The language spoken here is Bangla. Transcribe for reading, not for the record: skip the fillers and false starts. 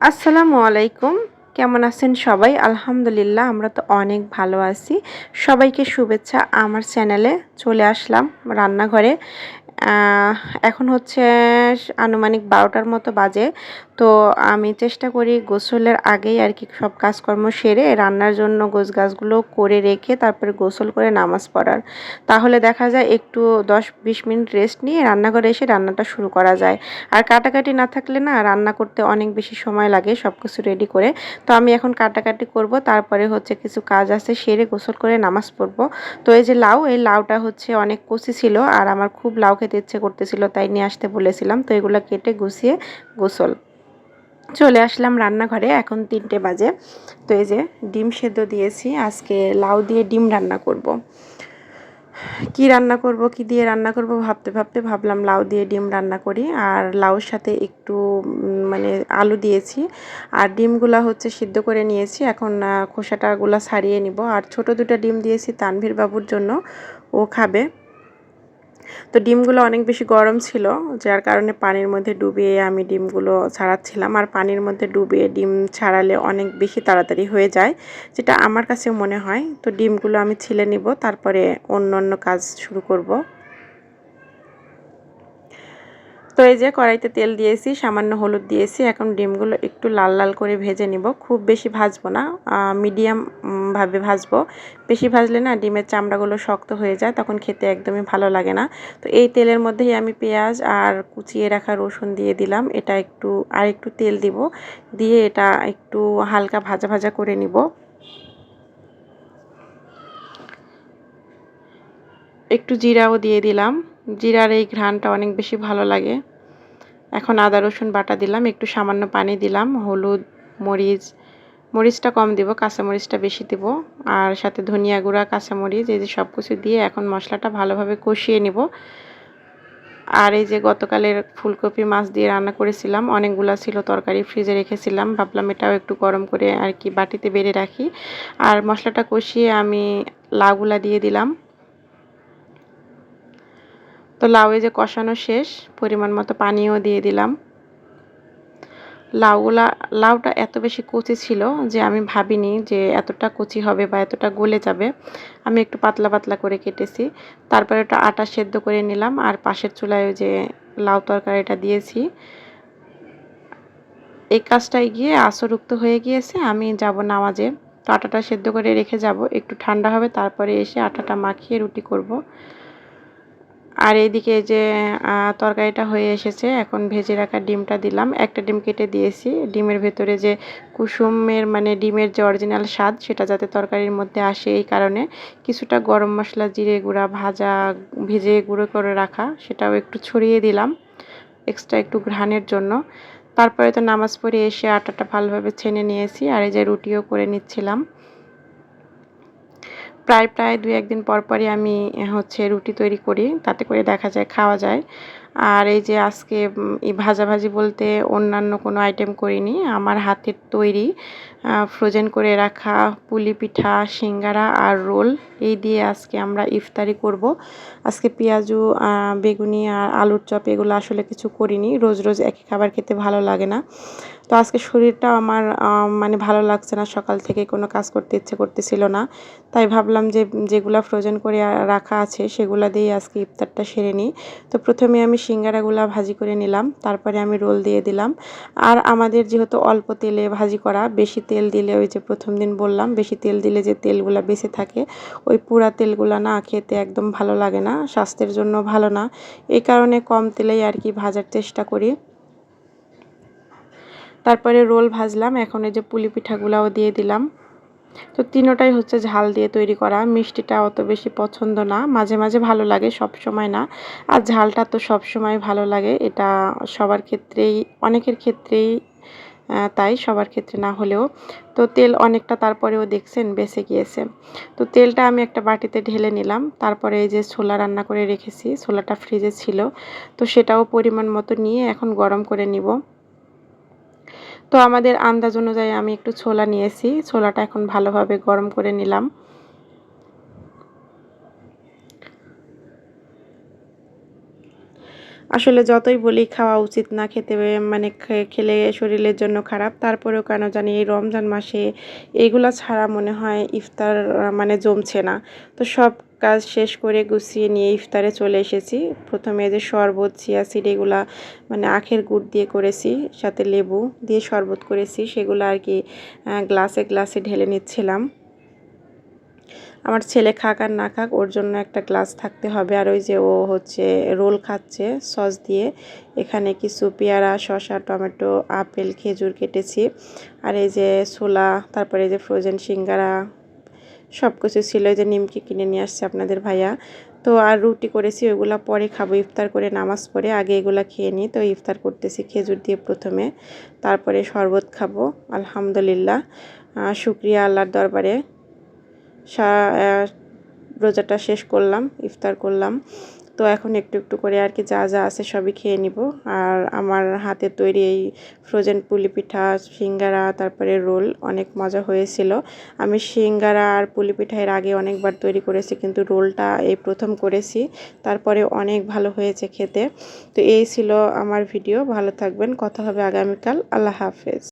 আসসালামু আলাইকুম। কেমন আছেন সবাই? আলহামদুলিল্লাহ আমরা তো অনেক ভালো আছি। সবাইকে শুভেচ্ছা। আমার চ্যানেলে চলে আসলাম রান্নাঘরে। আ এখন হচ্ছে আনুমানিক ১২টার মতো বাজে। তো আমি চেষ্টা করি গোসলের আগেই আরকি সব কাজকর্ম সেরে রান্নার জন্য গোছগাছগুলো করে রেখে তারপরে গোসল করে নামাজ পড়ার। তাহলে দেখা যায় একটু ১০-২০ মিনিট রেস্ট নিয়ে রান্নাঘরে এসে রান্নাটা শুরু করা যায়। আর কাটাকাটি না থাকলে না রান্না করতে অনেক বেশি সময় লাগে সবকিছু রেডি করে। তো আমি এখন কাটাকাটি করব, তারপরে হচ্ছে কিছু কাজ আছে সেরে গোসল করে নামাজ পড়ব। তো এই যে লাউ, এই লাউটা হচ্ছে অনেক কচি ছিল আর আমার খুব লাউ খেতে ইচ্ছে করতেছিল, তাই নিয়ে আসতে বলেছিলাম। তো এগুলো কেটে গুছিয়ে গোসল চলে আসলাম রান্নাঘরে। এখন ৩টে বাজে। তো এই যে ডিম সেদ্ধ দিয়েছি, আজকে লাউ দিয়ে ডিম রান্না করব। কি রান্না করব, কি দিয়ে রান্না করব ভাবতে ভাবতে ভাবলাম লাউ দিয়ে ডিম রান্না করি। আর লাউর সাথে একটু মানে আলু দিয়েছি আর ডিমগুলা হচ্ছে সিদ্ধ করে নিয়েছি। এখন খোসাটাগুলা ছাড়িয়ে নিব। আর ছোট দুটো ডিম দিয়েছি তানভীর বাবুর জন্য, ও খাবে। তো ডিমগুলো অনেক বেশি গরম ছিল, যার কারণে পানির মধ্যে ডুবিয়ে আমি ডিমগুলো ছাড়াচ্ছিলাম। আর পানির মধ্যে ডুবিয়ে ডিম ছাড়ালে অনেক বেশি তাড়াতাড়ি হয়ে যায়, যেটা আমার কাছে মনে হয়। তো ডিমগুলো আমি ছিলে নিব, তারপরে অন্য কাজ শুরু করব। তো এই যে কড়াইতে তেল দিয়েছি, সামান্য হলুদ দিয়েছি। এখন ডিমগুলো একটু লাল লাল করে ভেজে নিব। খুব বেশি ভাজবো না, মিডিয়াম ভাবে ভাজবো। বেশি ভাজলে না ডিমের চামড়াগুলো শক্ত হয়ে যায়, তখন খেতে একদমই ভালো লাগে না। তো এই তেলের মধ্যেই আমি পেঁয়াজ আর কুচিয়ে রাখা রসুন দিয়ে দিলাম। এটা একটু তেল দিব, দিয়ে এটা একটু হালকা ভাজা ভাজা করে নিব। একটু জিরাও দিয়ে দিলাম, জিরার এই ঘ্রাণটা অনেক বেশি ভালো লাগে। এখন আদা রসুন বাটা দিলাম, একটু সামান্য পানি দিলাম, হলুদ, মরিচটা কম দিব, কাঁচামরিচটা বেশি দিব। আর সাথে ধনিয়া গুঁড়া, কাঁচামরিচ, এই যে সব কিছু দিয়ে এখন মশলাটা ভালোভাবে কষিয়ে নিব। আর এই যে গতকালের ফুলকপি মাছ দিয়ে রান্না করেছিলাম, অনেকগুলা ছিল তরকারি, ফ্রিজে রেখেছিলাম। ভাবলাম এটাও একটু গরম করে আর কি বাটিতে বেড়ে রাখি। আর মশলাটা কষিয়ে আমি লাউগুলা দিয়ে দিলাম। তো লাউ এই যে কষানো শেষ, পরিমাণ মতো পানিও দিয়ে দিলাম। লাউটা এত বেশি কচি ছিল যে আমি ভাবিনি যে এতটা কচি হবে বা এতটা গলে যাবে। আমি একটু পাতলা পাতলা করে কেটেছি। তারপরে একটা আটা সেদ্ধ করে নিলাম আর পাশের চুলায় ওই যে লাউ তরকারিটা দিয়েছি। এই কাজটায় গিয়ে আসরুক্ত হয়ে গিয়েছে, আমি যাব নামাজে। তো আটাটা সেদ্ধ করে রেখে যাব, একটু ঠান্ডা হবে তারপরে এসে আটাটা মাখিয়ে রুটি করব। আর এইদিকে যে তরকারিটা হয়ে এসেছে, এখন ভেজে রাখা ডিমটা দিলাম। একটা ডিম কেটে দিয়েছি, ডিমের ভেতরে যে কুসুমের মানে ডিমের যে অরিজিনাল স্বাদ সেটা যাতে তরকারির মধ্যে আসে, এই কারণে কিছুটা গরম মশলা, জিরে গুঁড়া ভেজে গুঁড়ো করে রাখা সেটাও একটু ছড়িয়ে দিলাম এক্সট্রা একটু ঘ্রাণের জন্য। তারপরে তো নামাজ পড়ে এসে আটাটা ভালোভাবে ছেনে নিয়েছি আর এই যে রুটিও করে নিচ্ছিলাম। প্রায় ২-১ দিন পরই আমি হচ্ছে রুটি তৈরি করি, তাতে করে দেখা যায় খাওয়া যায়। আর এই যে আজকে এই ভাজাভাজি বলতে অন্যান্য কোনো আইটেম করিনি। আমার হাতের তৈরি ফ্রোজেন করে রাখা পুলি পিঠা, সিঙ্গারা আর রোল, এই দিয়ে আজকে আমরা ইফতারি করব। আজকে পেঁয়াজু, বেগুনি আর আলুর চপ এগুলো আসলে কিছু করিনি। রোজ রোজ একই খাবার খেতে ভালো লাগে না। তো আজকে শরীরটাও আমার মানে ভালো লাগছে না, সকাল থেকে কোনো কাজ করতে ইচ্ছে করতেছিল না। তাই ভাবলাম যে যেগুলা ফ্রোজেন করে রাখা আছে সেগুলা দিয়ে আজকে ইফতারটা সেরে নিই। তো প্রথমে আমি সিঙ্গারাগুলা ভাজি করে নিলাম, তারপরে আমি রোল দিয়ে দিলাম। আর আমাদের যেহেতু অল্প তেলে ভাজি করা, বেশি তেল দিলে ওই যে প্রথম দিন বললাম বেশি তেল দিলে যে তেলগুলা বেঁচে থাকে, ওই পুরা তেলগুলা না খেতে একদম ভালো লাগে না, স্বাস্থ্যের জন্য ভালো না। এই কারণে কম তেলেই আর কি ভাজার চেষ্টা করি। তারপরে রোল ভাজলাম, এখন এই যে পুলি পিঠাগুলাও দিয়ে দিলাম। তো তিনোটাই হচ্ছে ঝাল দিয়ে তৈরি করা, মিষ্টিটা অত বেশি পছন্দ না, মাঝে মাঝে ভালো লাগে, সব সময় না। আর ঝালটা তো সব সময় ভালো লাগে, এটা সবার ক্ষেত্রেই, অনেকের ক্ষেত্রেই তাই, সবার ক্ষেত্রে না হলেও। তো তেল অনেকটা তারপরেও দেখছেন বেঁচে গিয়েছে। তো তেলটা আমি একটা বাটিতে ঢেলে নিলাম। তারপরে এই যে ছোলা রান্না করে রেখেছি, ছোলাটা ফ্রিজে ছিল, তো সেটাও পরিমাণ মতো নিয়ে এখন গরম করে নিব। তো আমাদের আন্দাজ অনুযায়ী আমি একটু ছোলা নিয়েছি, ছোলাটা এখন ভালোভাবে গরম করে নিলাম। আসলে যতই বলি খাওয়া উচিত না, খেতে মানে খেলে শরীরের জন্য খারাপ, তারপরেও কেন জানি এই রমজান মাসে এইগুলা ছাড়া মনে হয় ইফতার মানে জমছে না। তো সব কাজ শেষ করে গুছিয়ে নিয়ে ইফতারে চলে এসেছি। প্রথমে যে শরবত, চিয়া সিড এগুলা মানে আখের গুড় দিয়ে করেছি, সাথে লেবু দিয়ে শরবত করেছি, সেগুলো আর কি গ্লাসে গ্লাসে ঢেলে নিচ্ছিলাম। আমার ছেলে খাক আর না খাক, ওর জন্য একটা গ্লাস থাকতে হবে। আর ওই যে ও হচ্ছে রোল খাচ্ছে সস দিয়ে। এখানে কিছু পেয়ারা, শসা, টমেটো, আপেল, খেজুর কেটেছি। আর এই যে ছোলা, তারপরে এই যে ফ্রোজেন সিঙ্গারা সব কিছু ছিল। এই যে নিমকি কিনে নিয়ে আসছে আপনাদের ভাইয়া। তো আর রুটি করেছি, ওইগুলো পরে খাবো ইফতার করে, নামাজ পড়ে আগে এগুলা খেয়ে নিই। তো ইফতার করতেছি খেজুর দিয়ে প্রথমে, তারপরে শরবত খাবো। আলহামদুলিল্লাহ, শুকরিয়া আল্লাহর দরবারে। রোজাটা শেষ করলাম, ইফতার করলাম। তো এখন একটু একটু করে আর কি যা যা আছে সবই খেয়ে নিব। আর আমার হাতে তৈরি এই ফ্রোজেন পুলি পিঠা, সিঙ্গারা, তারপরে রোল অনেক মজা হয়েছিল। আমি সিঙ্গারা আর পুলি পিঠা এর আগে অনেকবার তৈরি করেছি, কিন্তু রোলটা এই প্রথম করেছি, তারপরে অনেক ভালো হয়েছে খেতে। তো এই ছিল আমার ভিডিও। ভালো থাকবেন, কথা হবে আগামীকাল। আল্লাহ হাফেজ।